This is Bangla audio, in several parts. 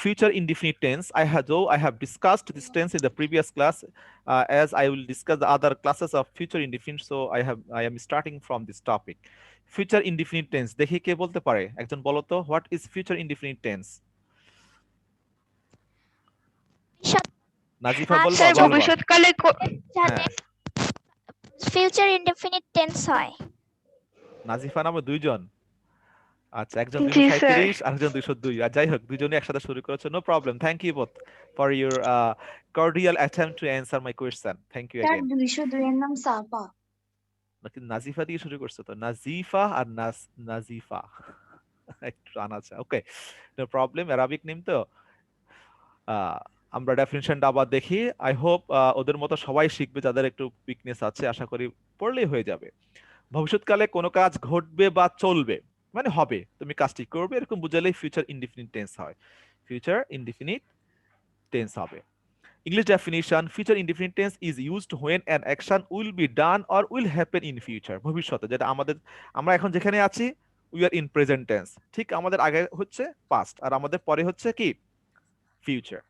future indefinite tense. I have discussed this tense in the previous class, as I will discuss the other classes of future indefinite, so I am starting from this topic. Future indefinite tense, দেখি কে বলতে পারে, একজন বলো তো, what is future indefinite tense? Nazifa বলবা? স্যার বলবা। ভবিষ্যৎকালে হ্যাঁ, ফিউচার ইনডেফিনিট টেন্স হয়। নাজিফা নামে দুইজন। আচ্ছা, একজন জি স্যার 237 আরেকজন 202। আর যাই হোক, দুইজনই একসাথে শুরু করেছে। No problem, thank you both for your cordial attempt to answer my question. Thank you sir again. 202 এর নাম সাপা। নাকি নাজিফা দিয়ে শুরু করছো তো? নাজিফা আর নাজিফা একটু আনাচা। ওকে, নো প্রবলেম, অ্যারাবিক নেম তো। আহ, আমরা ডেফিনিশনটা আবার দেখি। আই হোপ ওদের মতো সবাই শিখবে, যাদের একটু উইকনেস আছে। আশা করি পড়লেই হয়ে যাবে। ভবিষ্যৎকালে কোনো কাজ ঘটবে বা চলবে, মানে হবে, তুমি কাজটি করবে, এরকম বুঝালেই ফিউচার ইনডিফিনিট টেন্স হয়। ফিউচার ইনডিফিনিট টেন্স হবে। English definition: future indefinite tense is used when an action will be done or will happen in future. ভবিষ্যতে, যেটা আমরা এখন যেখানে আছি, we are in present tense, ঠিক আমাদের আগে হচ্ছে past আর আমাদের পরে হচ্ছে কি future.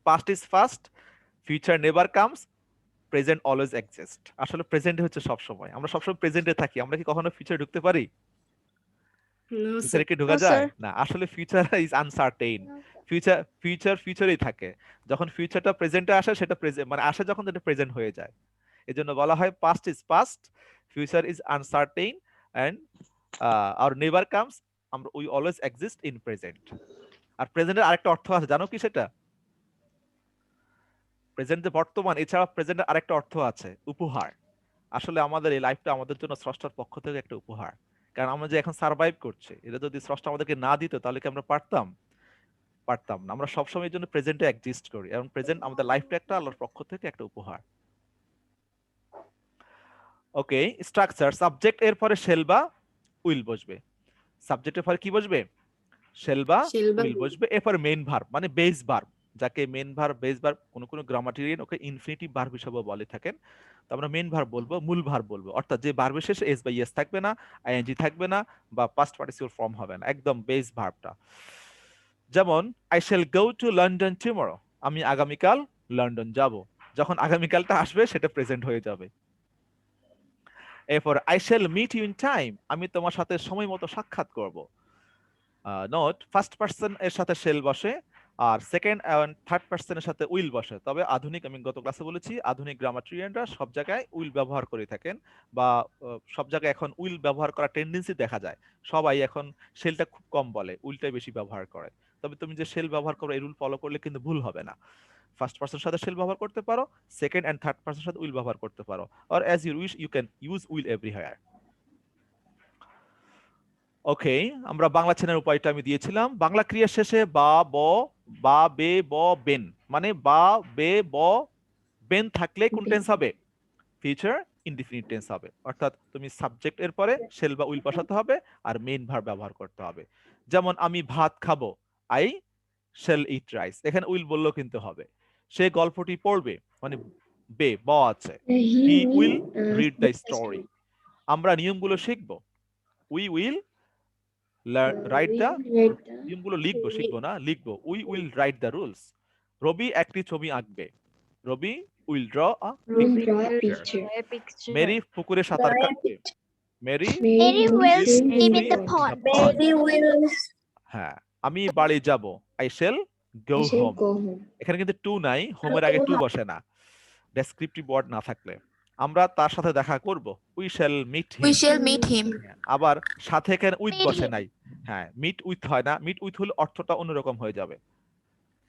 Past is past, future never comes, present always exist. আসলে প্রেজেন্ট হচ্ছে সব সময়, আমরা সবসময় প্রেজেন্টে থাকি। আমরা কি কখনো ফিউচারে ঢুকতে পারি? ফিউচারে কি ঢোকা যায় না? আসলে ফিউচার ইজ আনসার্টেইন। ফিউচারেই থাকে। যখন ফিউচারটা প্রেজেন্টে আসে, সেটা মানে আসে যখন, এটা প্রেজেন্ট হয়ে যায়। এজন্য বলা হয় past is past, future is uncertain, and are never comes, আমরা we always exist in present. আর প্রেজেন্টের আরেকটা অর্থ আছে, জানো কি সেটা? প্রেজেন্ট যে বর্তমান, এছাড়া প্রেজেন্টের আরেকটা অর্থ আছে, উপহার। আসলে আমাদের এই লাইফটা আমাদের জন্য স্রষ্টার পক্ষ থেকে একটা উপহার। কারণ আমরা যে এখন সার্ভাইভ করছি, এটা যদি স্রষ্টা আমাদেরকে না দিত, তাহলে কি আমরা পারতাম না। আমরা সবসময় এই জন্য প্রেজেন্টে এক্সিস্ট করি, এবং প্রেজেন্ট আমাদের লাইফটা একটা আল্লাহর পক্ষ থেকে একটা উপহার। ওকে, স্ট্রাকচার: সাবজেক্ট এর পরে শেল বা উইল বসবে। সাবজেক্টের পরে কি বসবে? শেল বা উইল বসবে। এরপর মেইন ভার্ব, মানে বেস ভার্ব, যাকে মেইন ভার্ব, বেস ভার্ব, কোন গ্রামাটিরিয়ান ওকে ইনফিনিটিভ ভার্ব হিসেবে বলে থাকেন। তো আমরা মেইন ভার্ব বলবো, মূল ভার্ব বলবো, অর্থাৎ যে ভার্বের শেষে এস বা ইএস থাকবে না, আইএনজি থাকবে না, বা পাস্ট পার্টিসিপল ফর্ম হবে না, একদম বেস ভার্বটা। যেমন I shall go to London tomorrow, আমি আগামীকাল লন্ডন যাব। যখন আগামীকালটা আসবে, সেটা প্রেজেন্ট হয়ে যাবে। এরপর I shall meet you in time, আমি তোমার সাথে সময় মতো সাক্ষাৎ করব। নোট: ফার্স্ট পার্সন এর সাথে শেল বসে, আর সেকেন্ড এন্ড থার্ড পার্সনের সাথে উইল বসে। তবে আধুনিক, আমি গত ক্লাসে বলেছি, আধুনিক গ্রামাটিরিয়ানরা সব জায়গায় উইল ব্যবহার করে থাকেন, বা সব জায়গায় এখন উইল ব্যবহার করার টেন্ডেন্সি দেখা যায়। সবাই এখন শেলটা খুব কম বলে, উইলটাই বেশি ব্যবহার করে। তবে তুমি যে শেল ব্যবহার করো, এই রুল ফলো করলে কিন্তু ভুল হবে না। ফার্স্ট পার্সনের সাথে শেল ব্যবহার করতে পারো, সেকেন্ড এন্ড থার্ড পার্সনের সাথে উইল ব্যবহার করতে পারো, or as you wish you can use will everywhere. Okay, আমরা বাংলা চেনার উপায়টা আমি দিয়েছিলাম। বাংলা ক্রিয়া শেষে বা, ব, বা, বে, ব, বেন, মানে বা, বে, ব, বেন থাকলে কোন টেন্স হবে? ফিউচার ইনডিফিনিট টেন্স হবে। অর্থাৎ তুমি সাবজেক্ট এর পরে শেল বা উইল বসাতে হবে, আর মেইন ভার্ব ব্যবহার করতে হবে। যেমন আমি ভাত খাবো, আই শেল ইট রাইস, এখানে উইল বললেও কিন্তু হবে। সে গল্পটি পড়বে, মানে বে, ব আছে, he will read the story. আমরা নিয়মগুলো শিখবো, উই উইল রাইট দ্য, নিয়মগুলো শিখবো না, লিখবো। We will write the rules. Rabi একটি ছবি আঁকবে, Rabi will draw a picture. Mary পুকুরে সাঁতার কাটবে, Mary Mary will will swim in swim the in the pond. Pond. হ্যাঁ, আমি বাড়ি যাব, আই শেল গো হোম। এখানে কিন্তু টু নাই, হোমের আগে টু বসে না, ডেসক্রিপটিভ ওয়ার্ড না থাকলে। আমরা তার সাথে দেখা করব, উই শ্যাল মিট হিম। আবার সাথে এখানে উইথ Meet বসে him. নাই। হ্যাঁ, মিট উইথ হয় না, মিট উইথ হলে অর্থটা অন্যরকম হয়ে যাবে,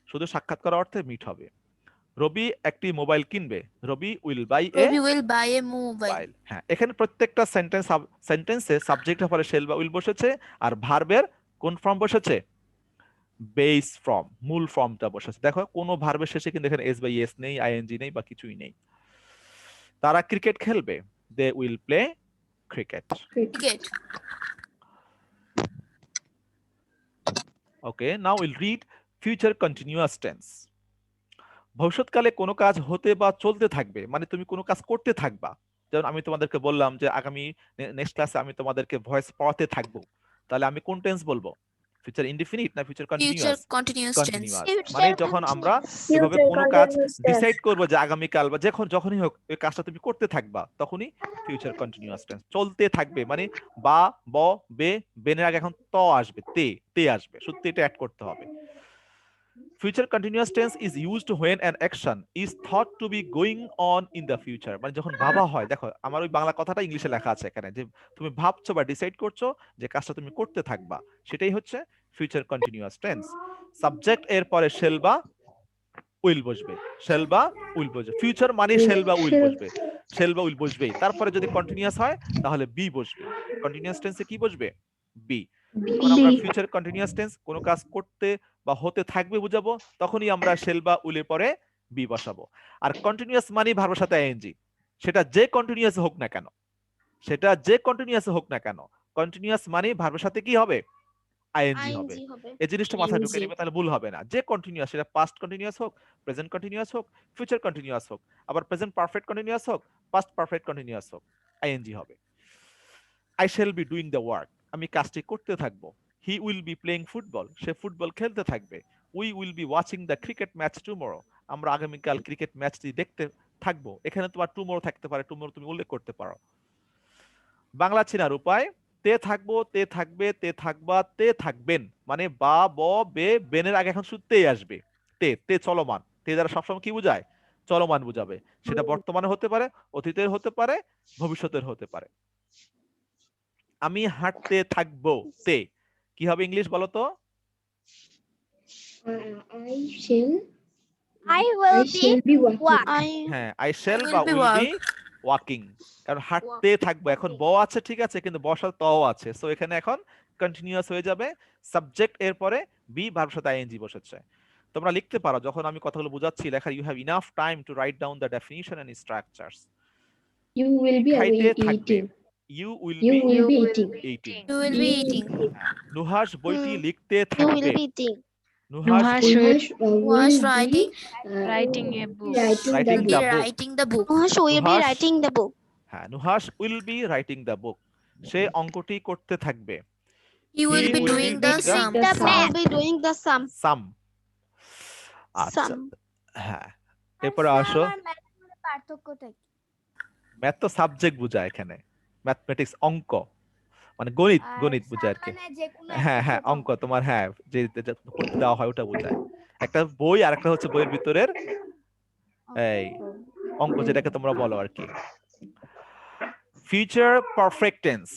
শুধু সাক্ষাৎ করার অর্থে মিট হবে। রবি একটি মোবাইল কিনবে, রবি উইল বাই এ মোবাইল। হ্যাঁ, এখানে প্রত্যেকটা সেন্টেন্সে সাবজেক্টের পরে শেল বা উইল বসেছে, আর ভার্বের কোন ফর্ম বসেছে? বেস ফর্ম, মূল ফর্মটা বসেছে। দেখো, কোনো ভার্বের শেষে কিন্তু এখানে এস বাই এস নেই, আইএনজি নেই, বা কিছুই নেই। তারা ক্রিকেট খেলবে, they will play cricket. Okay, now will read future continuous tense. ভবিষ্যৎকালে কোনো কাজ হতে বা চলতে থাকবে, মানে তুমি কোনো কাজ করতে থাকবা। যেমন আমি তোমাদেরকে বললাম যে আগামী নেক্সট ক্লাসে আমি তোমাদেরকে ভয়েস পড়াতে থাকবো, তাহলে আমি কোন টেন্স বলবো? ফিউচার ইনডিফিনিট না future Future continuous? continuous tense. Continuous Future মানে যখন আমরা continuous. এভাবে Future কোনো কাজ continuous tense. ডিসাইড করব যে আগামীকাল বা যখনই হোক ওই কাজটা তুমি করতে থাকবা, তখনই ফিউচার কন্টিনিউয়াস টেন্স চলতে থাকবে। মানে বা, ব, বে, বেনের আগে এখন ত আসবে, তে আসবে, সত্যি এটা অ্যাড করতে হবে। Future continuous tense is used when an action is thought to be going on in the future. মানে যখন ভাবা হয়, দেখো আমার ওই বাংলা কথাটা ইংলিশে লেখা আছে এখানে, যে তুমি ভাবছো বা ডিসাইড করছো যে কাজটা তুমি করতে থাকবা, সেটাই হচ্ছে ফিউচার কন্টিনিউয়াস টেন্স। সাবজেক্ট এর পরে শেল বা উইল বসবে, শেল বা উইল বসবে। ফিউচার মানে শেল বা উইল বসবে, শেল বা উইল বসবেই। তারপরে যদি কন্টিনিউয়াস হয় তাহলে বি বসবে। কন্টিনিউয়াস টেন্সে কি বসবে? বি। যখন আমরা ফিউচার কন্টিনিউয়াস টেন্স কোনো কাজ করতে বা হতে থাকবে বুঝাবো, তখনই আমরা শেল বা উইলের পরে বি বসাবো। আর কন্টিনিউয়াস মানে ভার্বের সাথে আইএনজি, সেটা যে কন্টিনিউয়াস হোক না কেন, সেটা যে কন্টিনিউয়াস হোক না কেন, কন্টিনিউয়াস মানে ভার্বের সাথে কি হবে? আইএনজি হবে। এই জিনিসটা মাথায় ঢুকে নেবে, তাহলে ভুল হবে না। যে কন্টিনিউয়াস, সেটা পাস্ট কন্টিনিউয়াস হোক, প্রেজেন্ট কন্টিনিউয়াস হোক, ফিউচার কন্টিনিউয়াস হোক, আবার প্রেজেন্ট পারফেক্ট কন্টিনিউয়াস হোক, পাস্ট পারফেক্ট কন্টিনিউয়াস হোক, আইএনজি হবে। I shall be doing the work, আমি কাজটি করতে থাকবো। He will be playing football, say football খেলতে থাকবে। We will be watching the cricket match tomorrow, আমরা আগামীকাল ক্রিকেট ম্যাচটি দেখতে থাকবো। এখানে তোমার টুমরো থাকতে পারে, টুমরো তুমি উল্লেখ করতে পারো। বাংলা চেনার উপায়: তে থাকবো, তে থাকবে, তে থাকবা, তে থাকবেন। মানে বা, ব, বে, বেনের আগে এখন শুধু তে আসবে। তে চলমান, তে দ্বারা সবসময় কি বোঝায়? চলমান বুঝাবে। সেটা বর্তমানে হতে পারে, অতীতের হতে পারে, ভবিষ্যতের হতে পারে। আমি হাঁটতে থাকবো, তে কি হবে ইংলিশ বলো তো? I will be walk. হ্যাঁ, আই শ্যাল will বা be will be walk. Walking. কারণ হাঁটতে থাকবো, এখন ব আছে ঠিক আছে, কিন্তু বসার ত আছে, সো এখানে এখন কন্টিনিউয়াস হয়ে যাবে। সাবজেক্ট এর পরে বি, ভার্বের সাথে আইএনজি বসেছে। তোমরা লিখতে পারো যখন আমি কথাগুলো বোঝাচ্ছি, লেখা you have enough time to write down the definition and structures. You will be খাইতে থাকবে, eating. You will You B will be eating. Eating. You will be eating. Nuhash বইটি লিখতে You will থাকবে, be eating. Nuhash Nuhash Was will writing. be Writing a book. Writing Be the book. writing the book. Nuhash will be Nuhash. writing the book. হ্যাঁ, Nuhash will be writing the book, সে অঙ্কটি করতে থাকবে। He will He be will doing be the doing the sum. The sum. will be doing the sum. সাম। আচ্ছা, Sum. হ্যাঁ, এরপরে আসো। ম্যাথ তো সাবজেক্ট বোঝায় এখানে, ম্যাথমেটিক্স অঙ্ক মানে গণিত, গণিত বোঝায় আর কি। হ্যাঁ, অঙ্ক তোমার, হ্যাঁ, যে করতে দেওয়া হয় ওটা বোঝায়। একটা বই আর একটা হচ্ছে বইয়ের ভিতরের এই অঙ্ক, যেটাকে তোমরা বলো আর কি। ফিউচার পারফেক্ট টেন্স,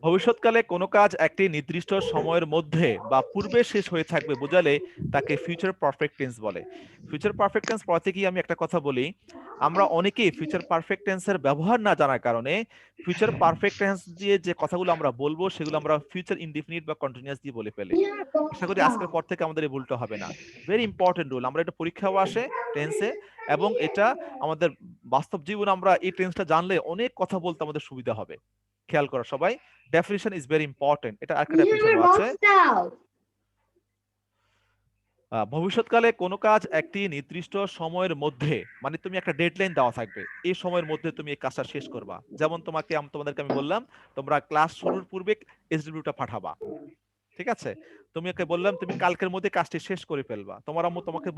ভবিষ্যৎকালে কোনো কাজ একটি নির্দিষ্ট সময়ের মধ্যে বা পূর্বে শেষ হয়ে থাকবে বোঝালে তাকে ফিউচার পারফেক্ট টেন্স বলে। ফিউচার পারফেক্ট টেন্স পড়াতে গিয়ে আমি একটা কথা বলি, আমরা অনেকেই ফিউচার পারফেক্ট টেন্সের ব্যবহার না জানার কারণে ফিউচার পারফেক্ট টেন্স দিয়ে যে কথাগুলো আমরা বলবো সেগুলো আমরা ফিউচার ইনডিফিনিট বা কন্টিনিউয়াস দিয়ে বলে ফেলি। আশা করি আজকের পর থেকে আমাদের এই ভুলটা হবে না। ভেরি ইম্পর্টেন্ট রুল, আমরা এটা পরীক্ষাও আসে টেন্সে, এবং এটা আমাদের বাস্তব জীবনে আমরা এই টেন্সটা জানলে অনেক কথা বলতে আমাদের সুবিধা হবে। খেয়াল করো সবাই, ডেফিনিশন ইজ ভেরি ইম্পর্টেন্ট। এটা আরেকটা ডেফিনিশন আছে, ভবিষ্যৎকালে কোনো কাজ একটি নির্দিষ্ট সময়ের মধ্যে, মানে তুমি একটা ডেডলাইন দেওয়া থাকবে, এই সময়ের মধ্যে তুমি এই কাজটা শেষ করবা। যেমন তোমাদেরকে আমি বললাম তোমরা ক্লাস শুরুর পূর্বে এসডব্লিউটা পাঠাবা, ঠিক আছে? তুমি ওকে বললাম তুমি কালকের মধ্যে কাজটি শেষ করে ফেলবা, তোমার আম্মু তোমাকে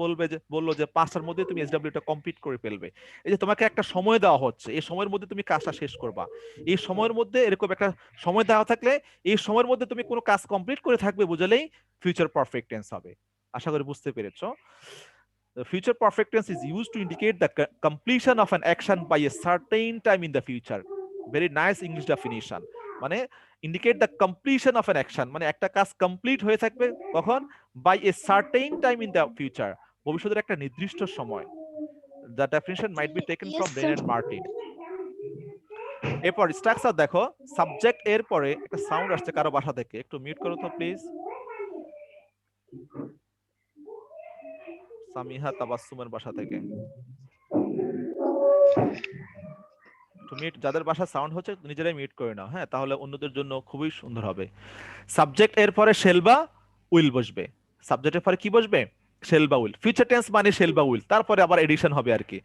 বললো যে 5টার মধ্যে তুমি এসডব্লিউটা কমপ্লিট করে ফেলবে। এই যে তোমাকে একটা সময় দেওয়া হচ্ছে, এই সময়ের মধ্যে তুমি কাজটা শেষ করবা। এই সময়ের মধ্যে এরকম একটা সময় দেওয়া থাকলে এই সময়ের মধ্যে তুমি কোনো কাজ কমপ্লিট করে থাকবে বুঝলেই ফিউচার পারফেক্ট টেন্স হবে। আশা করি বুঝতে পেরেছো। The future perfect tense is used to indicate the completion of an action by a certain time in the future. Very nice English definition. মানে indicate the completion of an action, মানে একটা কাজ কমপ্লিট হয়ে থাকবে কখন? By a certain time in the future, ভবিষ্যতের একটা নির্দিষ্ট সময়। The definition might be taken from Yes, Brain sir. and Martin. এরপর স্ট্রাকচার দেখো, সাবজেক্ট এর পরে একটা সাউন্ড আসছে কারো বাসা থেকে, একটু মিউট করো তো প্লিজ। সামিহা তাবাসসুমের বাসা থেকে মিউট, যাদের বাসা সাউন্ড হচ্ছে নিজেরাই মিউট করে নাও, হ্যাঁ, তাহলে অন্যদের জন্য খুবই সুন্দর হবে। সাবজেক্ট এর পরে শেল বা উইল বসবে। সাবজেক্টের পরে কি বসবে? শেল বা উইল। ফিউচার টেন্স মানে শেল বা উইল, তারপরে আবার এডিশন হবে আর কি।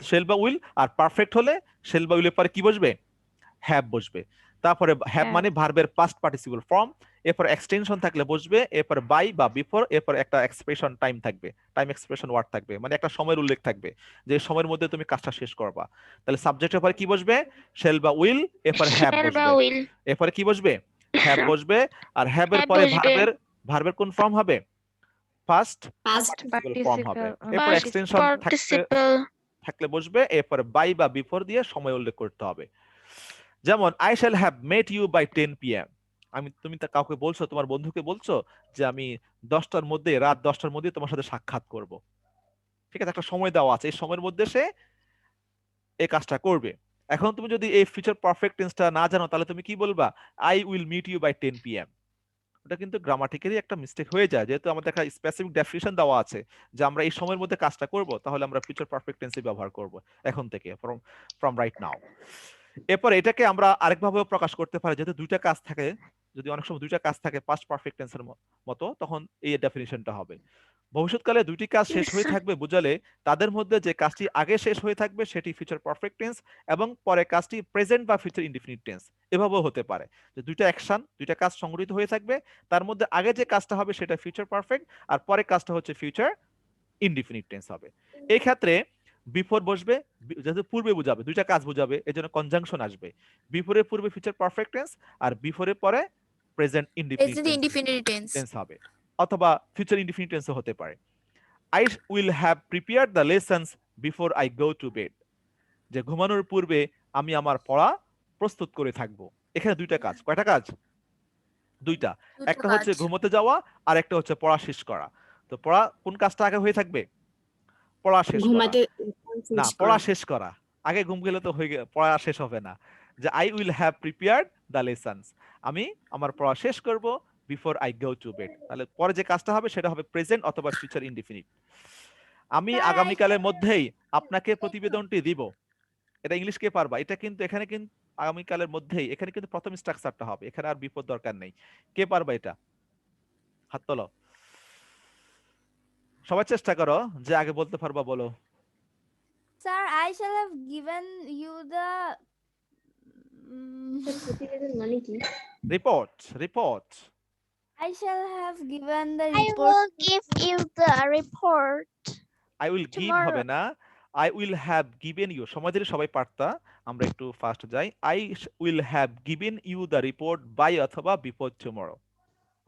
শেল বা উইল, আর পারফেক্ট হলে শেল বা উইলের পরে কি বসবে? হ্যাভ বসবে। তারপরে হ্যাভ হ্যাঁ। মানে ভার্বের পাস্ট পার্টিসিপল ফর্ম, এরপর এক্সটেনশন থাকলে বসবে, এরপর বাই বা বিফোর, এরপর একটা এক্সপ্রেশন টাইম থাকবে, টাইম এক্সপ্রেশন ওয়ার্ড থাকবে, মানে একটা সময়ের উল্লেখ থাকবে যে সময়ের মধ্যে তুমি কাজটা শেষ করবা। তাহলে সাবজেক্টের পরে কি বসবে? শেল বা উইল, এরপর হ্যাভ Shall বা বসবে, will এরপরে কি বসবে? হ্যাভ বসবে। আর হ্যাভের have পরে বসবে। ভার্বের কোন ফর্ম হবে? ফার্স্ট Past পার্টিসিপল ফর্ম হবে। Past এরপর এক্সটেনশন participle থাকলে বসবে, এরপর বাই বা বিফোর দিয়ে সময় উল্লেখ করতে হবে। যেমন I shall have met you by 10 PM, তুমি তা কাউকে বলছো, তোমার বন্ধুকে বলছো যে আমি 10টার মধ্যে, রাত 10টার মধ্যে তোমার সাথে সাক্ষাৎ করব। ঠিক আছে, একটা সময় দেওয়া আছে, এই সময়ের মধ্যে সে এই কাজটা করবে। এখন তুমি যদি এই ফিউচার পারফেক্ট টেন্সটা না জানো তাহলে তুমি কি বলবা? I will meet you by 10 PM। ওটা কিন্তু গ্রামাটিক্যালি একটা মিস্টেক হয়ে যায়, যেহেতু আমাদের একটা স্পেসিফিক ডেফিনিশন দেওয়া আছে যে আমরা এই সময়ের মধ্যে কাজটা করব, তাহলে আমরা ফিউচার পারফেক্ট টেন্সই ব্যবহার করব এখন থেকে, ফ্রম রাইট নাও। এরপর এটাকে আমরা আরেকভাবেও প্রকাশ করতে পারি, যেহেতু দুইটা কাজ থাকে, যদি অনেক সময় দুইটা কাজ থাকে পাস্ট পারফেক্ট টেন্সের মতো, তখন এই ডেফিনিশনটা হবে। ভবিষ্যৎকালে দুইটি কাজ শেষ হয়ে থাকবে বুঝালে তাদের মধ্যে যে কাজটি আগে শেষ হয়ে থাকবে সেটি ফিউচার পারফেক্ট টেন্স, এবং পরে কাজটি প্রেজেন্ট বা ফিউচার ইনডিফিনিট টেন্স। এভাবেও হতে পারে যে দুইটা অ্যাকশন, দুইটা কাজ সংগঠিত হয়ে থাকবে, তার মধ্যে আগে যে কাজটা হবে সেটা ফিউচার পারফেক্ট, আর পরে কাজটা হচ্ছে ফিউচার ইনডিফিনিট টেন্স হবে। এই ক্ষেত্রে বিফোর বসবে, যেহেতু পূর্বে বুঝাবে, দুইটা কাজ বুঝাবে, এজন্য কনজাংশন আসবে। বিফোরের পূর্বে ফিউচার পারফেক্ট টেন্স, আর বিফোরের পরে present indefinite present indefinite tense tense হবে, অথবা ফিউচার ইনডিফিনিট টেন্সও হতে পারে। I will have prepared the lessons before I go to bed, যে ঘুমানোর পূর্বে আমি আমার পড়া প্রস্তুত করে থাকবো। এখানে দুইটা কাজ, কয়টা কাজ? দুইটা। একটা হচ্ছে ঘুমোতে যাওয়া, আর একটা হচ্ছে পড়া শেষ করা। তো পড়া কোন কাজটা আগে হয়ে থাকবে? পড়া শেষ করা। ঘুমাতে না, পড়া শেষ করা। আগে ঘুম গেলে তো পড়া শেষ হবে না। যে I will have prepared the lessons, আমি আমার পড়া শেষ করব before I go to bed. তাহলে পরে যে কাজটা হবে সেটা হবে প্রেজেন্ট অথবা ফিউচার ইনডিফিনিট। আমি আগামীকালের মধ্যেই আপনাকে প্রতিবেদনটি দিব। এটা ইংলিশ কে পারবা? এটা কিন্তু এখানে কিন্তু আগামীকালের মধ্যেই, এখানে কিন্তু প্রথম স্ট্রাকচারটা হবে, এখানে আর বিপদ দরকার নেই। কে পারবা এটা? হাত তোলো। সবাই চেষ্টা করো, যে আগে বলতে পারবা বলো। Sir, I shall have given you the প্রতিবেদন মানে কি? Report, I shall have given the I report. will give you the report I will give tomorrow. হবে না, I will have given you. সময় দিলে সবাই পারতা, আমরা একটু ফাস্ট যাই। I will have given you the report by অথবা বিফোর টুমরো,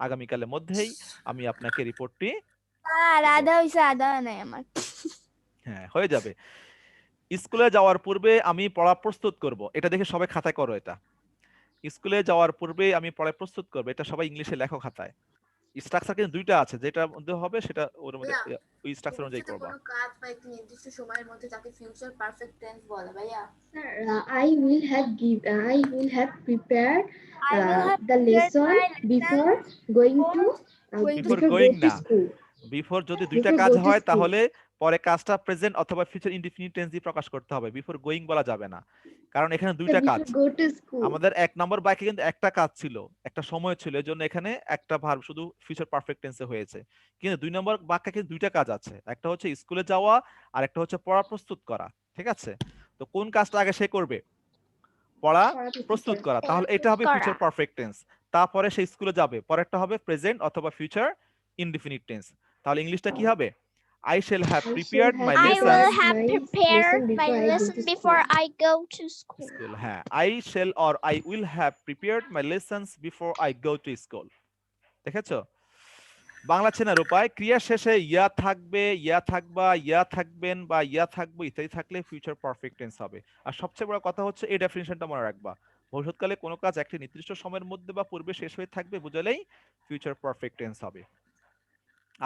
আগামীকালের মধ্যেই আমি আপনাকে রিপোর্টটি। আধা হইছে, আধা নাই আমার। হ্যাঁ, হয়ে যাবে। স্কুলে যাওয়ার পূর্বে আমি পড়া প্রস্তুত করব, এটা দেখে সবাই খাতায় করো। এটা স্কুলে যাওয়ার পূর্বে আমি পড়া প্রস্তুত করব, এটা সবাই ইংলিশে লেখো খাতায়। স্ট্রাকচার কিন্তু দুইটা আছে, যেটা মধ্যে হবে সেটা ওর মধ্যে ওই স্ট্রাকচার অনুযায়ী করবা। কোনো কাজ বা একটি নির্দিষ্ট সময়ের মধ্যে তাকে ফিউচার পারফেক্ট টেন্স বলে ভাইয়া। Sir, I will have prepared I will have the prepared lesson my before going to Before go going to না। school. বিফোর যদি দুইটা Before কাজ go to হয় school. তাহলে পরে কাজটা প্রেজেন্ট অথবা ফিউচার ইনডিফিনিট টেন্স দিয়ে প্রকাশ করতে হবে, বিফোর গোয়িং বলা যাবে না, কারণ এখানে দুইটা কাজ। Before go to school. আমাদের এক নম্বর বাক্যে কিন্তু একটা কাজ ছিল, একটা সময় ছিল, এজন্য এখানে একটা ভার্ব শুধু ফিউচার পারফেক্ট টেন্সে হয়েছে। কিন্তু দুই নম্বর বাক্যে কিন্তু দুইটা কাজ আছে, একটা হচ্ছে স্কুলে যাওয়া আর একটা হচ্ছে পড়া প্রস্তুত করা। ঠিক আছে, তো কোন কাজটা আগে সে করবে? পড়া প্রস্তুত করা, তাহলে এটা হবে করা। Future perfect tense. তারপরে সে স্কুলে যাবে, পরেরটা হবে প্রেজেন্ট অথবা ফিউচার ইনডিফিনিট টেন্স। তাহলে ইংলিশটা কি হবে? I shall have I prepared shall my have I lessons. will lessons. have My prepared lesson my before I go lesson to before school. I go to school. School, হ্যাঁ, I shall or I will have prepared my lessons before I go to school. দেখেছো? বাংলা চেনার উপায়, ক্রিয়া শেষে ইয়া থাকবে, ইয়া থাকবা, ইয়া থাকবেন বা ইয়া থাকবো ইত্যাদি থাকলে ফিউচার পারফেক্ট টেন্স হবে। আর সবচেয়ে বড় কথা হচ্ছে এই ডেফিনিশনটা মনে রাখবা, ভবিষ্যৎকালে কোনো কাজ একটি নির্দিষ্ট সময়ের মধ্যে বা পূর্বে শেষ হয়ে থাকবে বুঝালেই ফিউচার পারফেক্ট টেন্স হবে।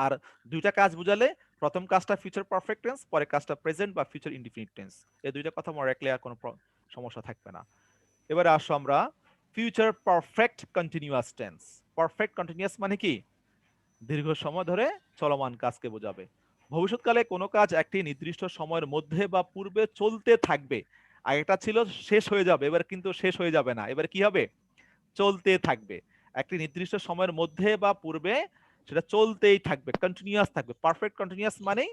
আর দুইটা কাজ বুঝালে প্রথম কাজটা ফিউচার পারফেক্ট টেন্স, পরে কাজটা প্রেজেন্ট বা ফিউচার ইনডিফিনিট টেন্স। এই দুইটা কথা মনে রাখলে আর কোনো সমস্যা থাকবে না। এবারে আসো আমরা future perfect continuous tense. Perfect continuous মানে কি? দীর্ঘ সময় ধরে চলমান কাজকে বোঝাবে। ভবিষ্যৎকালে কোনো কাজ একটি নির্দিষ্ট সময়ের মধ্যে বা পূর্বে চলতে থাকবে। আগেটা ছিল শেষ হয়ে যাবে, এবার কিন্তু শেষ হয়ে যাবে না, এবার কি হবে? চলতে থাকবে। একটি নির্দিষ্ট সময়ের মধ্যে বা পূর্বে সেটা চলতেই থাকবে, কন্টিনিউয়াস থাকবে। পারফেক্ট কন্টিনিউয়াস মানে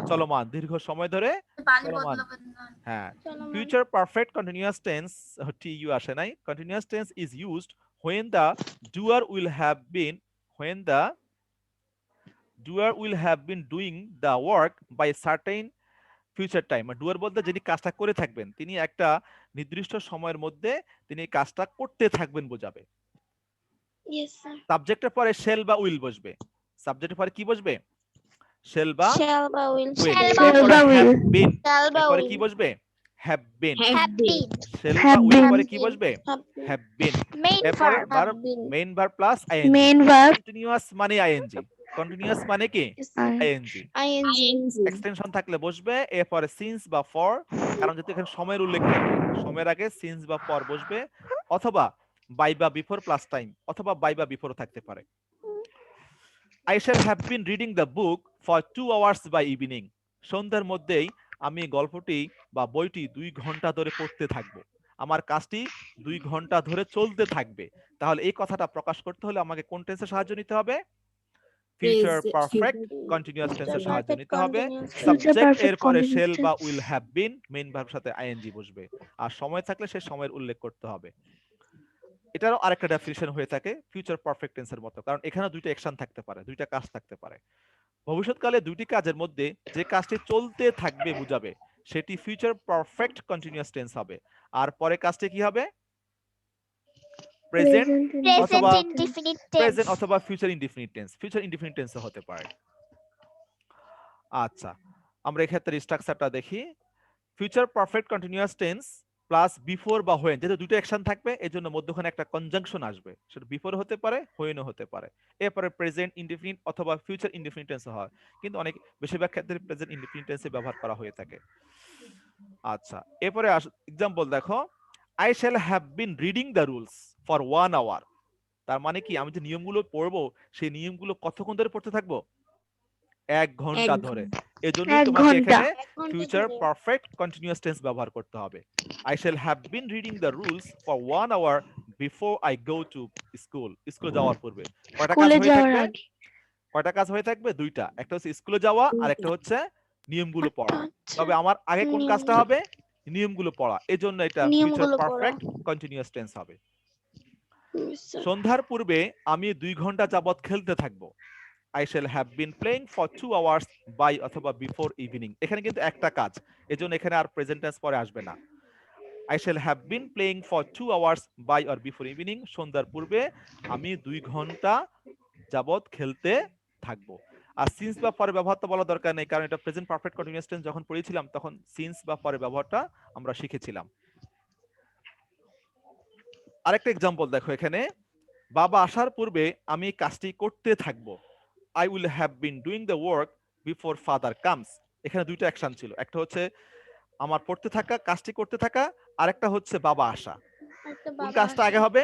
চলমান, দীর্ঘ সময় ধরে পানি চলমান। বদলাবেন না। হ্যাঁ, চলমান। future perfect continuous tense tu আসে নাই। Continuous tense is used when the doer will have been doing the work by certain future time। ডুয়ার বলতে যিনি কাজটা করে থাকবেন, তিনি একটা নির্দিষ্ট সময়ের মধ্যে তিনি এই কাজটা করতে থাকবেন বোঝাবে। Yes, sir. সাবজেক্টের পরে শেল বা উইল বসবে। সাবজেক্টের পরে কি বসবে? শেল বা Shall বা will. উইল। Shall এরপরে have been, Shall বা এরপরে will. কি বসবে? have been। Have been. Shall বা Have উইল been. পরে কি বসবে? Have been. have been। Main এরপরে verb. verb, Have been. main verb plus ing। Main verb. Continuous মানে ing। কন্টিনিউয়াস মানে কি? ing। ing. এক্সটেনশন থাকলে বসবে, এরপরে সিন্স বা ফর, কারণ যেহেতু এখানে সময়ের উল্লেখ থাকবে, সময়ের আগে সিন্স বা ফর বসবে, অথবা বাই বা বিফোর প্লাস টাইম, অথবা বাই বা বিফোর থাকতে পারে। I shall have been reading the book for 2 hours by evening। সন্ধ্যার মধ্যেই আমি গল্পটি বা বইটি 2 ঘন্টা ধরে পড়তে থাকবো। আমার কাজটি 2 ঘন্টা ধরে চলতে থাকবে। তাহলে এই কথাটা প্রকাশ করতে হলে আমাকে কোন টেন্সের সাহায্য নিতে হবে? ফিউচার পারফেক্ট কন্টিনিউয়াস টেন্সের সাহায্য নিতে হবে। সাবজেক্ট এর পরে শেল বা উইল হ্যাভ বিন, মেইন ভার্বের সাথে আইএনজি বসবে, আর সময় থাকলে সে সময়ের উল্লেখ করতে হবে। এটারও আরেকটা ডেফিনিশন হয়ে থাকে ফিউচার পারফেক্ট টেন্সের মতো, কারণ এখানে দুইটা অ্যাকশন থাকতে পারে, দুইটা কাজ থাকতে পারে। ভবিষ্যৎকালে দুইটি কাজের মধ্যে যে কাজটি চলতে থাকবে বুঝাবে, সেটি ফিউচার পারফেক্ট কন্টিনিউয়াস টেন্স হবে। আর পরে কাজটি কি হবে? প্রেজেন্ট অথবা Present indefinite tense. প্রেজেন্ট অথবা future indefinite tense. Future indefinite tense হতে পারে। আচ্ছা, আমরা এই ক্ষেত্রে স্ট্রাকচারটা দেখি। Future perfect continuous tense plus before বা হোয়েন, যেহেতু দুটো অ্যাকশন থাকবে এজন্য মধ্যখানে একটা কনজাংশন আসবে, সেটা বিফোর হতে পারে, হোয়েনও হতে পারে। এরপরে প্রেজেন্ট ইনডিফিনিট অথবা ফিউচার ইনডিফিনিট টেন্স হয়, কিন্তু অনেক বেশিরভাগ ক্ষেত্রে প্রেজেন্ট ইনডিফিনিট টেন্সে ব্যবহার করা হয়ে থাকে। আচ্ছা, এরপরে এক্সাম্পল দেখো, I shall have been reading the rules for 1 hour. তার মানে কি, আমি যে নিয়মগুলো পড়বো সেই নিয়মগুলো কতক্ষণ ধরে পড়তে থাকবো? 1 ঘন্টা ধরে। এজন্যই 1 তোমাকে ঘন্টা। এখানে ফিউচার পারফেক্ট কন্টিনিউয়াস টেন্স ব্যবহার করতে হবে। I shall have been reading the rules for 1 hour before I go to school। স্কুলে যাওয়ার পূর্বে। কয়টা কাজ স্কুলে হয়ে যাওয়ার থাকবে? আগে। কয়টা কাজ হয়ে থাকবে? দুইটা। একটা হচ্ছে স্কুলে যাওয়া, আর একটা হচ্ছে নিয়মগুলো পড়া। তবে আমার আগে কোন কাজটা হবে? নিয়মগুলো পড়া। এজন্য এটা ফিউচার নিয়মগুলো পড়া। পারফেক্ট কন্টিনিউয়াস টেন্স হবে। Yes, sir. সন্ধ্যার পূর্বে আমি 2 ঘন্টা যাবত খেলতে থাকবো। I shall have been playing for 2 hours by অথবা before evening। এখানে কিন্তু একটা কাজ, এজন্য এখানে আর প্রেজেন্ট টেন্স পরে আসবে না। I shall have been playing for 2 hours by or before evening। সন্ধ্যার পূর্বে আমি 2 ঘন্টা যাবত খেলতে থাকবো। আর সিন্স বা পরে ব্যবহারটা বলা দরকার নেই, কারণ এটা প্রেজেন্ট পারফেক্ট কন্টিনিউয়াস টেন্স যখন পড়েছিলাম তখন সিন্স বা পরে ব্যবহারটা আমরা শিখেছিলাম। আরেকটা এক্সাম্পল দেখো এখানে, বাবা আসার পূর্বে আমি কাজটি করতে থাকবো। I will have been doing the work before father comes। এখানে দুইটা অ্যাকশন ছিল, একটা হচ্ছে আমার পড়তে থাকা, কাজটি করতে থাকা, আর একটা হচ্ছে বাবা আসা। একটা কোন বাবা কাজটা আগে হবে?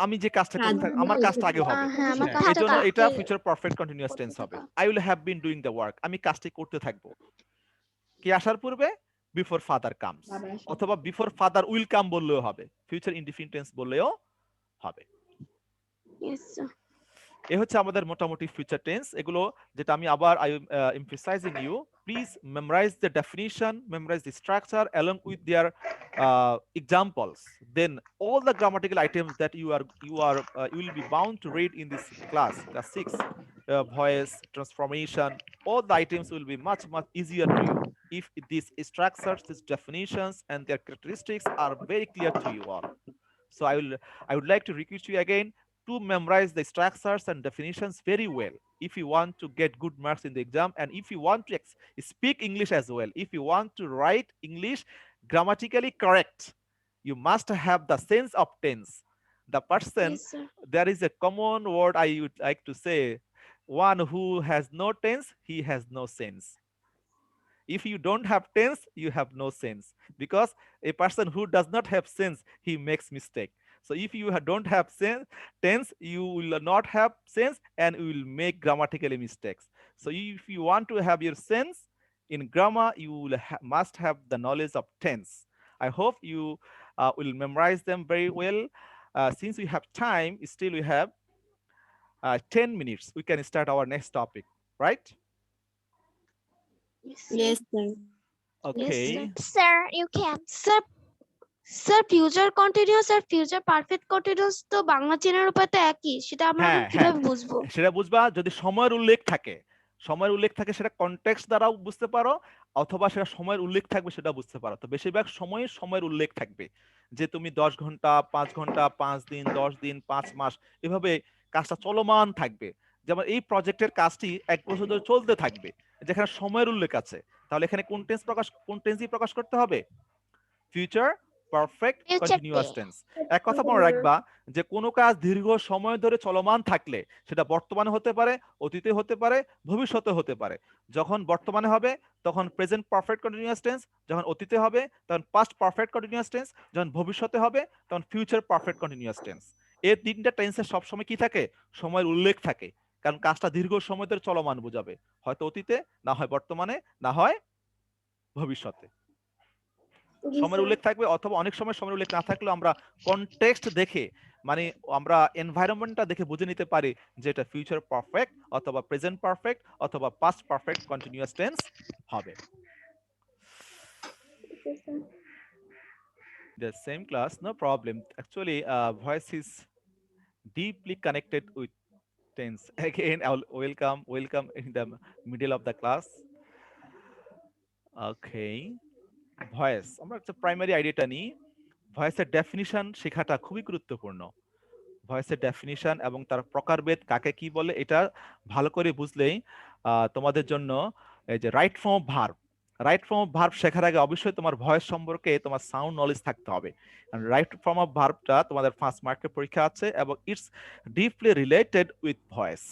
আমি যে কাজটা করতে থাকি, আমার কাজটা আগে হবে। হ্যাঁ, আমার হ্যাঁ, কাজটা এজন্য এটা আগে ফিউচার পারফেক্ট কন্টিনিউয়াস করতে টেন্স হবে। থাকা। I will have been doing the work। আমি কাজটি করতে থাকবো। কে আসার পূর্বে? বিফোর ফাদার কামস, অথবা বিফোর ফাদার উইল কাম বললেও হবে, ফিউচার ইনডিফিনিট টেন্স বললেও হবে। Yes, sir. এ হচ্ছে আমাদের মোটামুটি ফিউচার টেন্স। এগুলো যেটা আমি আবার emphasizing you, please memorize the definition, memorize the structure along with their examples. Then all the grammatical items that you will be bound to read in this class 6, voice transformation, all the items will be much easier to you if these structures, these definitions and their characteristics are very clear to you all. So I would like to request you again to memorize the structures and definitions very well if you want to get good marks in the exam, and if you want to speak English as well. If you want to write English grammatically correct, you must have the sense of tense. The person, Yes, sir. there is a common word I would like to say, one who has no tense, he has no sense. If you don't have tense, you have no sense, because a person who does not have sense, he makes mistake. So if you don't have tense, you will not have sense and you will make grammatically mistakes. So if you want to have your sense in grammar, you will must have the knowledge of tense. I hope you will memorize them very well. Since we have time, still we have 10 minutes we can start our next topic, right? Yes, sir. Okay. Sir, you can. Sir future continuous আর ফিউচার পারফেক্ট কন্টিনিউয়াস তো বাংলা চেনার উপায় তো একই, সেটা আমরা হ্যাঁ, কিভাবে বুঝবো? সেটা বুঝবা যদি সময়ের উল্লেখ থাকে, সেটা কনটেক্সট দ্বারাও বুঝতে পারো, অথবা সেটা সময়ের উল্লেখ থাকবে সেটা বুঝতে পারো। তো বেশিরভাগ সময় সময়ের উল্লেখ থাকবে, যে তুমি 10 ঘন্টা, 5 ঘন্টা, 5 দিন, 10 দিন, 5 মাস, এভাবে কাজটা চলমান থাকবে। যেমন এই প্রজেক্টের কাজটি 1 বছর ধরে চলতে থাকবে, যেখানে সময়ের উল্লেখ আছে, তাহলে এখানে কোন টেন্সই প্রকাশ করতে হবে? Future perfect Future continuous tense. Tense. এক কথা মনে রাখবা, যে কোনো কাজ দীর্ঘ সময় ধরে চলমান থাকলে সেটা বর্তমানে হতে পারে, অতীতে হতে পারে, ভবিষ্যতে হতে পারে। যখন বর্তমানে হবে তখন প্রেজেন্ট পারফেক্ট কন্টিনিউয়াস টেন্স, যখন অতীতে হবে তখন পাস্ট পারফেক্ট কন্টিনিউয়াস টেন্স, যখন ভবিষ্যতে হবে তখন ফিউচার পারফেক্ট কন্টিনিউয়াস টেন্স। এই তিনটা টেন্সের সবসময় কি থাকে? সময়ের উল্লেখ থাকে, কারণ কাজটা দীর্ঘ সময় ধরে চলমান বোঝাবে, হয়তো অতীতে, না হয় বর্তমানে, না হয় ভবিষ্যতে সময়ের উল্লেখ থাকবে, অথবা অনেক সময় সময়ের উল্লেখ না থাকলেও আমরা কনটেক্সট দেখে, মানে আমরা এনভায়রনমেন্টটা দেখে বুঝে নিতে পারি যে এটা ফিউচার পারফেক্ট অথবা প্রেজেন্ট পারফেক্ট অথবা পাস্ট পারফেক্ট কন্টিনিউয়াস টেন্স হবে। The same class, no problem. Actually, voice is deeply connected with tense. Again, welcome in the middle of the class. Okay. Voice, আমরা একটা প্রাইমারি আইডিয়াটা নিই। ভয়েসের ডেফিনিশন শেখাটা খুবই গুরুত্বপূর্ণ। ভয়েসের ডেফিনিশন এবং তার প্রকারভেদ কাকে কি বলে এটা ভালো করে বুঝলেই তোমাদের জন্য এই যে রাইট ফর্ম অফ ভার্ব শেখার আগে অবশ্যই তোমার ভয়েস সম্পর্কে তোমার সাউন্ড নলেজ থাকতে হবে। রাইট ফর্ম অফ ভার্বটা তোমাদের 5 মার্কের পরীক্ষা আছে এবং it's deeply related with voice.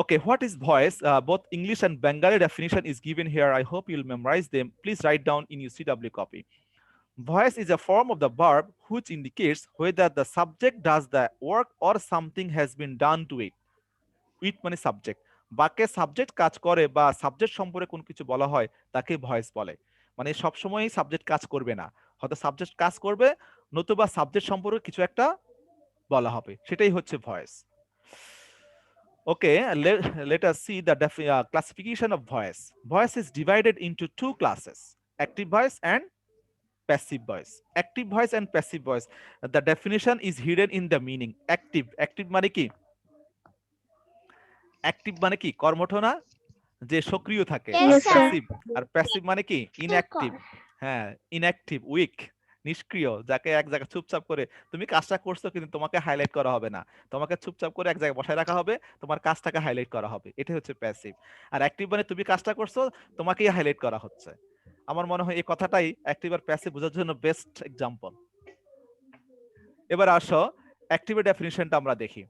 Okay, what is voice? Both English and Bengali definition is given here. I hope you'll memorize them. Please write down in your CW copy. Voice is a form of the verb which indicates whether the subject does the work or something has been done to it. With মানে সাবজেক্ট, বাক্যে সাবজেক্ট কাজ করে বা সাবজেক্ট সম্পর্কে কোন কিছু বলা হয় তাকে ভয়েস বলে। মানে সবসময় সাবজেক্ট কাজ করবে না, হয়তো সাবজেক্ট কাজ করবে, নতুবা সাবজেক্ট সম্পর্কে কিছু একটা বলা হবে, সেটাই হচ্ছে voice. Okay, let us see the classification of voice. Voice is divided into 2 classes, active voice and passive voice. Active voice and passive voice. The definition is hidden in the meaning. Active মানে কি? Active মানে কি? কর্মঠ না, যে সক্রিয় থাকে। Yes, sir. প্যাসিভ, আর প্যাসিভ মানে কি? ইনঅ্যাক্টিভ। হ্যাঁ, ইনঅ্যাক্টিভ, উইক, নিষ্ক্রিয়, যাকে এক জায়গায় চুপচাপ করে তুমি কাজটা করছো কিন্তু তোমাকে হাইলাইট করা হবে না, তোমাকে চুপচাপ করে এক জায়গায় বসায় রাখা হবে, তোমার কাজটাকে হাইলাইট করা হবে, এটাই হচ্ছে প্যাসিভ। আর অ্যাক্টিভ মানে তুমি কাজটা করছো, তোমাকেই হাইলাইট করা হচ্ছে। আমার মনে হয় এই কথাটাই অ্যাক্টিভ আর প্যাসিভ বোঝার জন্য বেস্ট এক্সাম্পল। এবার আসো অ্যাক্টিভের ডেফিনিশনটা আমরা দেখি।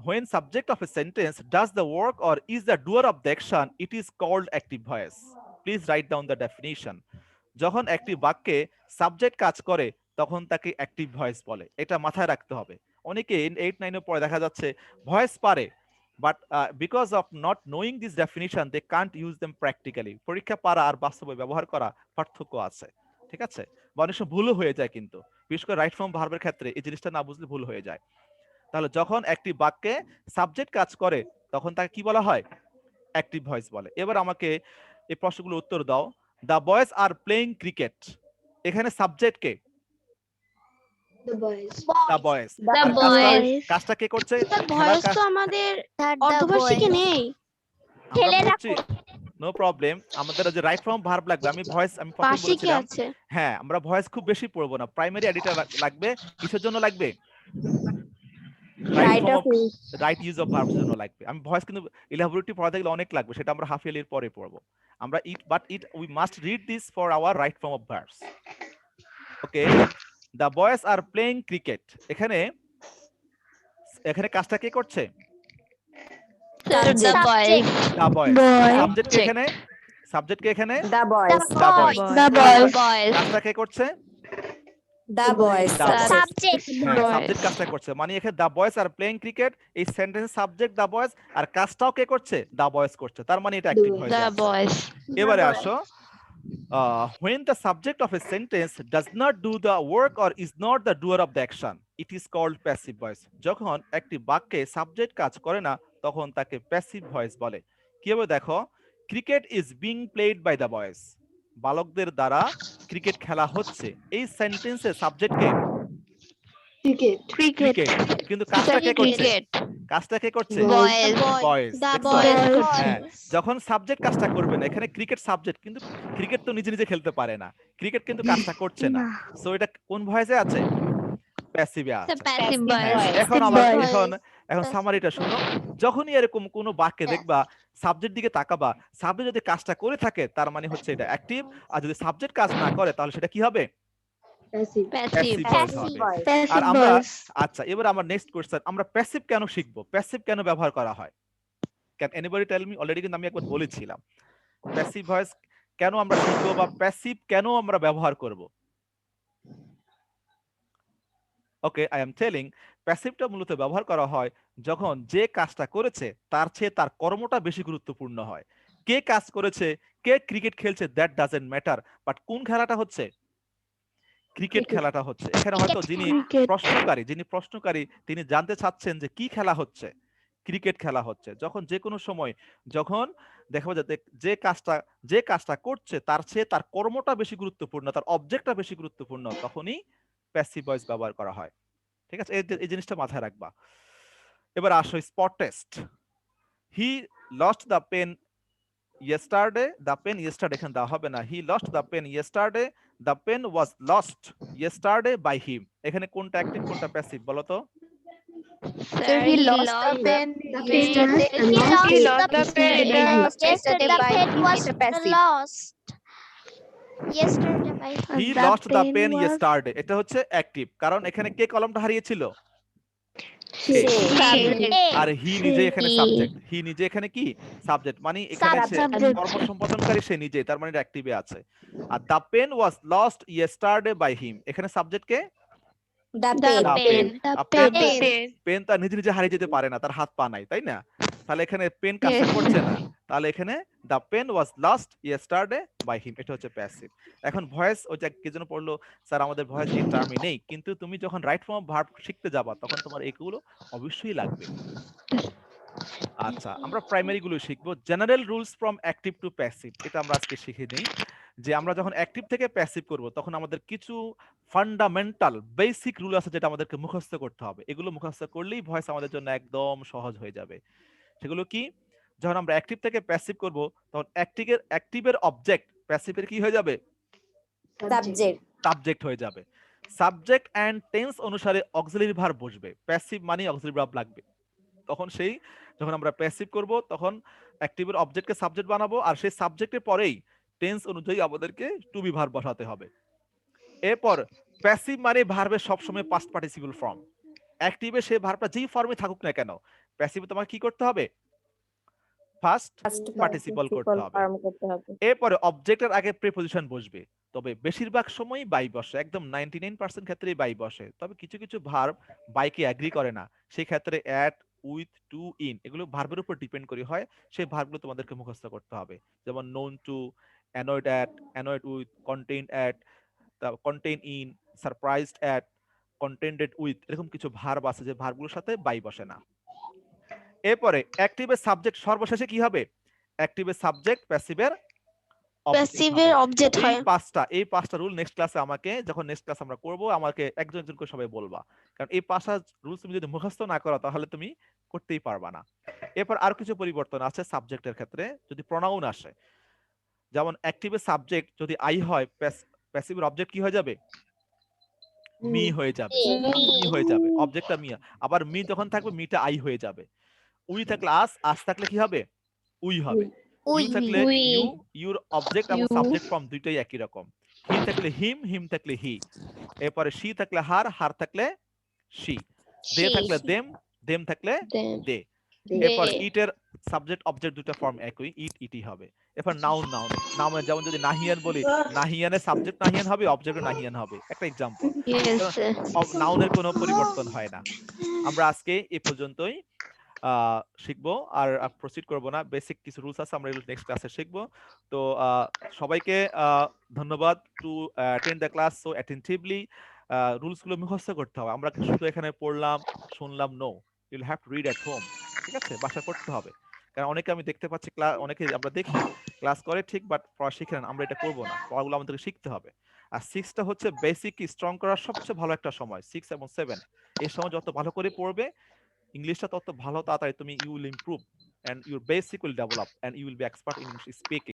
When subject of a sentence does the work or is the doer of the action, it is called active voice. Please write down the definition. যখন একটি বাক্যে সাবজেক্ট কাজ করে তখন তাকে অ্যাক্টিভ ভয়েস বলে, এটা মাথায় রাখতে হবে। অনেকে 8-9 পরে দেখা যাচ্ছে ভয়েস পারে, but because of not knowing this definition they can't use them practically. পরীক্ষা পারা আর বাস্তবে ব্যবহার করা পার্থক্য আছে, ঠিক আছে? বা অনেক সময় ভুলও হয়ে যায়, কিন্তু বিশেষ করে রাইট ফর্ম ভার্বের ক্ষেত্রে এই জিনিসটা না বুঝলে ভুল হয়ে যায়। তাহলে যখন একটি বাক্যে সাবজেক্ট কাজ করে তখন তাকে কি বলা হয়? অ্যাক্টিভ ভয়েস বলে। এবার আমাকে এই প্রশ্নগুলো উত্তর দাও। The boys are playing cricket, এখানে সাবজেক্ট কে? The boys. The boys. The boys. কাজটা কে করছে? ভয়েস তো আমাদের অর্ধবার্ষিকে নেই। নো প্রবলেম, আমাদের যে রাইট ফর্ম ভার্ব লাগবে। আমি প্রথম বার্ষিকে বলেছিলাম, আছে। হ্যাঁ, আমরা ভয়েস খুব বেশি পড়বো না, প্রাইমারি এডিটর লাগবে। কিসের জন্য লাগবে? রাইট ইউজ অফ ভার্বস জন্য লাগবে। আমি ভয়েস কিন্তু ইলাবোরেটলি পড়াতে গেলে অনেক লাগবে, সেটা আমরা হাফ ইয়ারলির পরে পড়বো। আমরা we must read this for our right form of verbs. Okay, the boys are playing cricket, এখানে কাজটা কে করছে? The boys. The boys. Subject কে এখানে? The boys. The boys. কাজটা কে করছে? The boys. Subject. সাবজেক্ট কাজটা করছে, মানে এখানে the boys are playing cricket, এই সেন্টেন্স সাবজেক্ট দ্য বয়েজ আর কাজটাও কে করছে? দ্য বয়েজ করছে, তার মানে এটা অ্যাক্টিভ ভয়েস। The boys. এবারে আসো, when the subject of a sentence does not do the work or is not the doer of the action, it is called passive voice. যখন একটি বাক্যে সাবজেক্ট কাজ করে না তখন তাকে প্যাসিভ ভয়েস বলে। কিভাবে দেখো, cricket is being played by the boys, বালকদের দ্বারা ক্রিকেট খেলা হচ্ছে। এই সেন্টেন্সের সাবজেক্ট কে? Cricket. ক্রিকেট, কিন্তু কাজটা কে করছে? কাজটা কে করছে? Boys. বয়েজ। The দেখছো? boys. হ্যাঁ, যখন সাবজেক্ট কাজটা করবে না, এখানে ক্রিকেট সাবজেক্ট, কিন্তু ক্রিকেট তো নিজে নিজে খেলতে পারে না, ক্রিকেট কিন্তু কাজটা করছে না। সো এটা কোন ভয়েসে আছে? প্যাসিভে The আছে। passive voice. voice. এখন আমার voice. এখন সামারিটা শুনো, যখনই এরকম কোনো বাক্যে দেখবা সাবজেক্ট দিকে তাকাবা, সাবজেক্ট যদি কাজটা করে থাকে তার মানে হচ্ছে এটা অ্যাক্টিভ, আর যদি সাবজেক্ট কাজ না করে তাহলে সেটা কি হবে? Passive. Passive. ভয়েস হবে। আর Passive আমরা voice. আচ্ছা, এবার আমার নেক্সট কোশ্চেন, আমরা প্যাসিভ কেন শিখবো? প্যাসিভ কেন ব্যবহার করা হয়? Can anybody tell me? Already কিন্তু আমি একবার বলেছিলাম প্যাসিভ ভয়েস কেন আমরা শিখবো বা প্যাসিভ কেন আমরা ব্যবহার করব। ওকে, আই এম টেলিং, প্যাসিভটা মূলত ব্যবহার করা হয় যখন যে কাজটা করেছে তার চেয়ে তার কর্মটা বেশি গুরুত্বপূর্ণ হয়। কে কাজ করেছে, কে ক্রিকেট খেলছে, দ্যাট ডাজন্ট ম্যাটার, বাট কোন খেলাটা হচ্ছে? ক্রিকেট খেলাটা হচ্ছে। এখানে হয়তো যিনি প্রশ্নকারী তিনি জানতে চাচ্ছেন যে কি খেলা হচ্ছে? ক্রিকেট খেলা হচ্ছে। যখন যে কোনো সময় যখন দেখা যায় যে কাজটা করছে তার চেয়ে তার কর্মটা বেশি গুরুত্বপূর্ণ, তার অবজেক্টটা বেশি গুরুত্বপূর্ণ, তখনই প্যাসিভ ভয়েস ব্যবহার করা হয়। ঠিক আছে, এই জিনিসটা মাথায় রাখবা। এবার আসো spot test. He lost the pen yesterday, the pen yesterday এখানে দেওয়া হবে না। he lost the pen yesterday, the pen was lost yesterday by him। এখানে কোনটা অ্যাক্টিভ কোনটা প্যাসিভ বলো তো? Sir, he lost the pen. yesterday. He lost the pen. Yesterday by him, was এটা passive. lost. Yesterday by him. he lost the pen yesterday, এটা হচ্ছে অ্যাক্টিভ, কারণ এখানে কে কলমটা হারিয়েছিল? আর হি নিজে এখানে সাবজেক্ট, হি নিজে এখানে কি সাবজেক্ট, মানে এখানে সে কর্ম সম্পাদনকারী, সে নিজে, তার মানে অ্যাক্টিভে আছে। আর the pen was lost yesterday by him, এখানে সাবজেক্ট কে? The pen. পেন তার নিজে নিজে হারিয়ে যেতে পারে না, তার হাত পা নাই, তাই না? তাহলে এখানে পেন কাজটা করছে না, তাহলে এখানে the pen was lost yesterday by him, এটা হচ্ছে প্যাসিভ। এখন ভয়েস, ওইটা কি জন্য পড়লো স্যার? আমাদের ভয়েস এই টার্মই নেই, কিন্তু তুমি যখন রাইট ফর্ম অফ ভার্ব শিখতে যাবা তখন তোমার এগুলো অবশ্যই লাগবে। আচ্ছা, আমরা প্রাইমারি গুলো শিখবো। General rules from active to passive, এটা আমরা আজকে শিখে নিই। যে আমরা যখন অ্যাক্টিভ থেকে প্যাসিভ করব তখন আমাদের কিছু ফান্ডামেন্টাল বেসিক রুল আছে যেটা আমাদেরকে মুখস্থ করতে হবে। এগুলো মুখস্থ করলেই ভয়েস আমাদের জন্য একদম সহজ হয়ে যাবে। সেগুলো কি? যখন আমরা অ্যাক্টিভ থেকে প্যাসিভ করব তখন অ্যাক্টিভের অবজেক্ট প্যাসিভের কি হয়ে যাবে? সাবজেক্ট হয়ে যাবে। সাবজেক্ট এন্ড টেন্স অনুসারে অক্সিলারি ভার্ব বসবে। প্যাসিভ মানে অক্সিলারি ভার্ব লাগবে। তখন যখন আমরা প্যাসিভ করব তখন অ্যাক্টিভের অবজেক্টকে সাবজেক্ট বানাবো, আর সেই সাবজেক্টের পরেই টেন্স অনুযায়ী আমাদেরকে টু বি ভার্ব বসাতে হবে। এরপর প্যাসিভ মানে ভার্বের সবসময় পাস্ট পার্টিসিপল ফর্ম। অ্যাক্টিভে সেই ভার্বটা যেই ফর্মে থাকুক না কেন, প্যাসিভে তোমাকে কি করতে হবে? ফার্স্ট পার্টিসিপল করতে হবে। এরপরে অবজেক্টের আগে প্রিপজিশন বসবে, তবে বেশিরভাগ সময়ই বাই বসে, একদম 99% ক্ষেত্রেই বাই বসে। তবে কিছু কিছু ভার্ব বাইকে এগ্রি করে না, সেই ক্ষেত্রে অ্যাট, উইথ, টু, ইন এগুলো ভার্বের উপর ডিপেন্ড করে হয়। সেই ভার্বগুলো তোমাদেরকে মুখস্থ করতে হবে, যেমন known to, annoyed at, annoyed with, contain at, contain in, surprised at, contented with, এরকম কিছু ভার্ব আছে যে ভার্বগুলোর সাথে বাই বসে না। এরপরে অ্যাক্টিভের সাবজেক্ট সর্বশেষে কি হবে? অ্যাক্টিভের সাবজেক্ট প্যাসিভের অবজেক্ট হয়। এই পাঁচটা রুল নেক্সট ক্লাসে যখন নেক্সট ক্লাস আমরা করব আমাকে একজন একজন করে সবাই বলবা, কারণ এই পাঁচটা রুলস তুমি যদি মুখস্থ না করো তাহলে তুমি করতেই পারবা না। এরপর আর কিছু পরিবর্তন আছে সাবজেক্টের ক্ষেত্রে। যদি প্রনাউন আসে, যেমন অ্যাক্টিভের সাবজেক্ট যদি আই হয়, প্যাসিভের অবজেক্ট কি হয়ে যাবে? মি হয়ে যাবে, অবজেক্টটা মি। আবার মি যখন থাকবে মিটা আই হয়ে যাবে। উই থাকলে আস থাকলে কি হবে? উই হবে। ইউ থাকলে ইউর অবজেক্ট এবং সাবজেক্ট ফর্ম দুইটাই একই রকম। হি থাকলে হিম থাকলে হি। এরপরে শি থাকলে হার থাকলে শি। দে থাকলে দেম থাকলে দে। এরপর ইটের সাবজেক্ট অবজেক্ট দুটো ফর্ম একই, ইটি হবে। এরপর নাউন যেমন যদি নাহিয়ান বলি, নাহিয়ানের সাবজেক্ট নাহিয়ান হবে, অবজেক্ট নাহিয়ান হবে। একটা এক্সাম্পল। নাউনের কোনো পরিবর্তন হয় না। আমরা আজকে এই পর্যন্তই। শিখবো আর প্রসিড করবো না। বেসিক কিছু রুলস আছে, আমরা এগুলো নেক্সট ক্লাসে শিখবো। তো সবাইকে ধন্যবাদ to attend the class so attentively. Rules গুলো মুখস্থ করতে হবে, আমরা শুধু এখানে পড়লাম শুনলাম no, you'll have to read at home. ঠিক আছে, বাসা করতে হবে। কারণ অনেকে আমি দেখতে পাচ্ছি ক্লাস, অনেকে আমরা দেখি ক্লাস করে ঠিক, বাট পড়া শিখে না। আমরা এটা করবো না, পড়াগুলো আমাদেরকে শিখতে হবে। আর 6টা হচ্ছে বেসিক স্ট্রং করার সবচেয়ে ভালো একটা সময়, 6 এবং 7। এই সময় যত ভালো করে পড়বে ইংলিশটা তত ভালো, তাড়াতাড়ি তুমি you will improve and your basic will develop and you will be expert in English speaking.